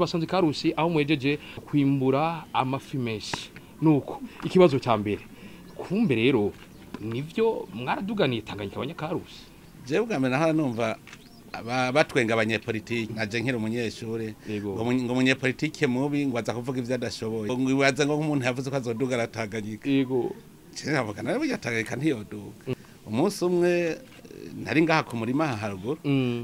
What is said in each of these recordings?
tubasanze Karusi aho mwejeje kwimbura amafi menshi nuko ikibazo cya mbere kumbe rero nivyo mwaraduganiye Tanganyika abanyakarusi jewe bwa mbere naho numva batwenga abanyepolitiki naje nkiri umunyeshure ngo umunyepolitike mubi ngo aza kuvuga ivyo adashoboye ngo ibaza ngo umuntu yavuze ko azoduga aratanganyika yego cyeravuga nawe yatanganyika ntiyoduga umunsi umwe nari ngaha ku murima haruguru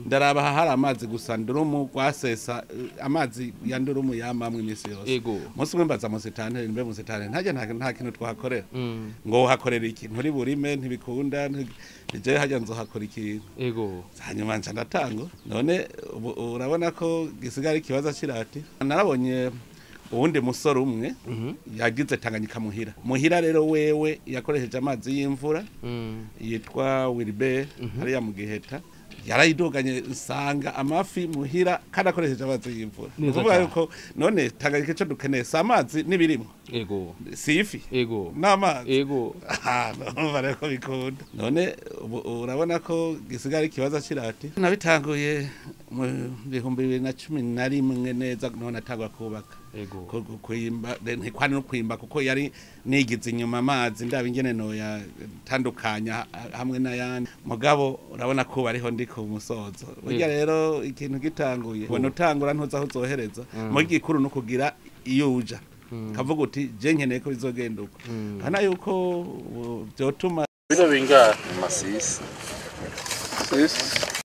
ndaraba hari amazi gusa ndurumu gwasesa amazi ya ndurumu yamamwe imisi yose umunsi umwe mbaza musitanteri mbe musitanteri nta kintu twahakorera ngo hakorera ikintu uri burime ntibikunda je hajya nzohakora ikintu hanyuma nca ndatango none urabona ko gisigara ikibazo kirati narabonye uwundi musore umwe yagize Tanganyika muhira rero wewe yakoresheje amazi y'imvura yitwa Wilbert hariya mu Giheta yarayidoganye usanga amafi muhira kandi akoresheje amazi y'imvura kuvuga yuko none Tanganyika cyo dukeneye amazi nibirimo sifi n'amazi none ko bikunda none urabona ko gisigara ikibazo kirati nabitanguye mu 2011 neza none atangwa kubaka kwimba ntikwani no kwimba kuko yari nigize inyuma amazi ndaba ingene no yatandukanya hamwe n'ayandi mugabo urabona ko bariho ndi ku musozo burya rero ikintu gitanguye ubona utangura ntuza aho uzohereza mu gikuru no kugira iyo uja kavuga uti je nkeneye ko bizogenda uko kana yuko byotuma bino binga masisi